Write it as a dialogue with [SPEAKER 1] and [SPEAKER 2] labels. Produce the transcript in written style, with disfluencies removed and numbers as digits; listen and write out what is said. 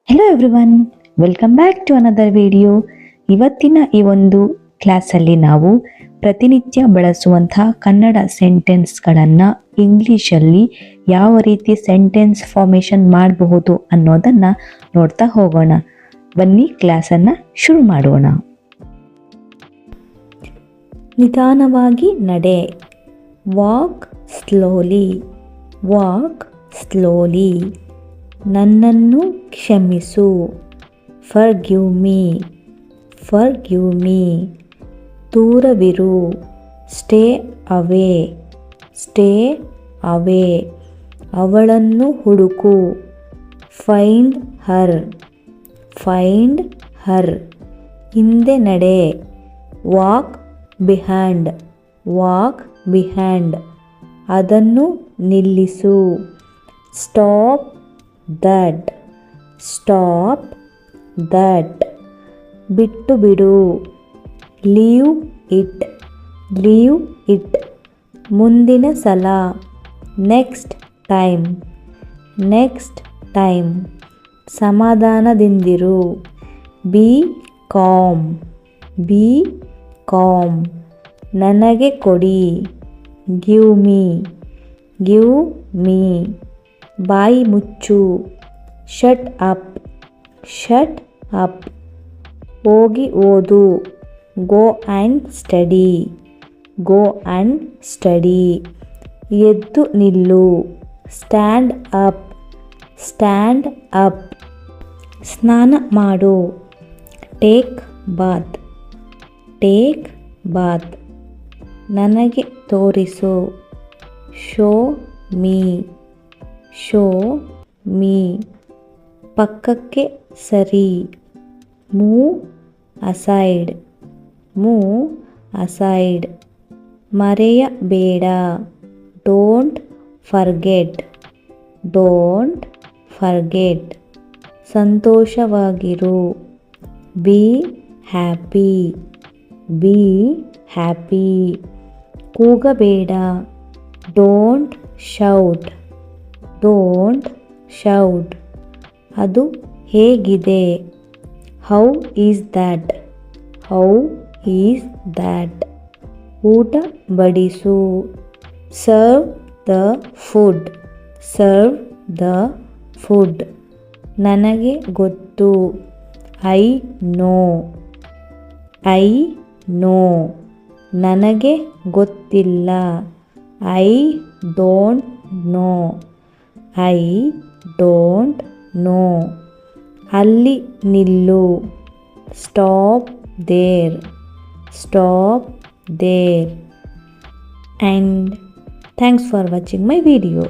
[SPEAKER 1] Hello everyone, welcome back to another video. ಇವತ್ತಿನ ಈ ಒಂದು ಕ್ಲಾಸಲ್ಲಿ ನಾವು ಪ್ರತಿನಿತ್ಯ ಬಳಸುವಂತಹ ಕನ್ನಡ ಸೆಂಟೆನ್ಸ್ಗಳನ್ನು ಇಂಗ್ಲೀಷಲ್ಲಿ ಯಾವ ರೀತಿ ಸೆಂಟೆನ್ಸ್ ಫಾರ್ಮೇಷನ್ ಮಾಡಬಹುದು ಅನ್ನೋದನ್ನು ನೋಡ್ತಾ ಹೋಗೋಣ. ಬನ್ನಿ ಕ್ಲಾಸನ್ನು ಶುರು ಮಾಡೋಣ. ನಿಧಾನವಾಗಿ ನಡೆ, ವಾಕ್ ಸ್ಲೋಲಿ, ವಾಕ್ ಸ್ಲೋಲಿ. ನನ್ನನ್ನು ಕ್ಷಮಿಸು, ಫರ್ಗಿವ್ ಮೀ, ಫರ್ಗಿವ್ ಮೀ. ದೂರವಿರು, ಸ್ಟೇ ಅವೇ, ಸ್ಟೇ ಅವೇ. ಅವಳನ್ನು ಹುಡುಕು, ಫೈಂಡ್ ಹರ್, ಫೈಂಡ್ ಹರ್. ಹಿಂದೆ ನಡೆ, ವಾಕ್ ಬಿಹೈಂಡ್, ವಾಕ್ ಬಿಹೈಂಡ್. ಅದನ್ನು ನಿಲ್ಲಿಸು, ಸ್ಟಾಪ್ ದಟ್, ಸ್ಟಾಪ್ ದಟ್. ಬಿಟ್ಟು ಬಿಡು, ಲೀವ್ ಇಟ್, ಲೀವ್ ಇಟ್. ಮುಂದಿನ ಸಲ, ನೆಕ್ಸ್ಟ್ ಟೈಮ್, ನೆಕ್ಸ್ಟ್ ಟೈಮ್. ಸಮಾಧಾನದಿಂದಿರು, ಬಿ ಕಾಮ್, ಬಿ ಕಾಮ್. ನನಗೆ ಕೊಡಿ, ಗಿವ್ ಮೀ, ಗಿವ್ ಮೀ. ಬಾಯಿ ಮುಚ್ಚು, ಶಟ್ ಅಪ್, ಶಟ್ ಅಪ್. ಹೋಗಿ ಓದು, go and study, go and study. ಎದ್ದು ನಿಲ್ಲು, ಸ್ಟ್ಯಾಂಡ್ ಅಪ್, ಸ್ಟ್ಯಾಂಡ್ ಅಪ್. ಸ್ನಾನ ಮಾಡು, ಟೇಕ್ ಬಾತ್, ಟೇಕ್ ಬಾತ್. ನನಗೆ ತೋರಿಸು, ಶೋ ಮೀ, ಶೋ ಮೀ. ಪಕ್ಕಕ್ಕೆ ಸರಿ, ಮೂವ್ ಅಸೈಡ್, ಮೂವ್ ಅಸೈಡ್. ಮರೆಯಬೇಡ, ಡೋಂಟ್ ಫರ್ಗೆಟ್, ಡೋಂಟ್ ಫರ್ಗೆಟ್. ಸಂತೋಷವಾಗಿರು, ಬಿ ಹ್ಯಾಪಿ, ಬಿ ಹ್ಯಾಪಿ. ಕೂಗಬೇಡ, ಡೋಂಟ್ ಶೌಟ್, ಡೋಂಟ್ ಶೌಟ್. ಅದು ಹೇಗಿದೆ, how is that, how is that. ಊಟ ಬಡಿಸು, serve the food, serve the food. ನನಗೆ ಗೊತ್ತು, ಐ ನೋ, ಐ ನೋ. ನನಗೆ ಗೊತ್ತಿಲ್ಲ, I don't know, I don't know. ಅಲ್ಲಿ ನಿಲ್ಲು, stop there, stop there. And thanks for watching my video.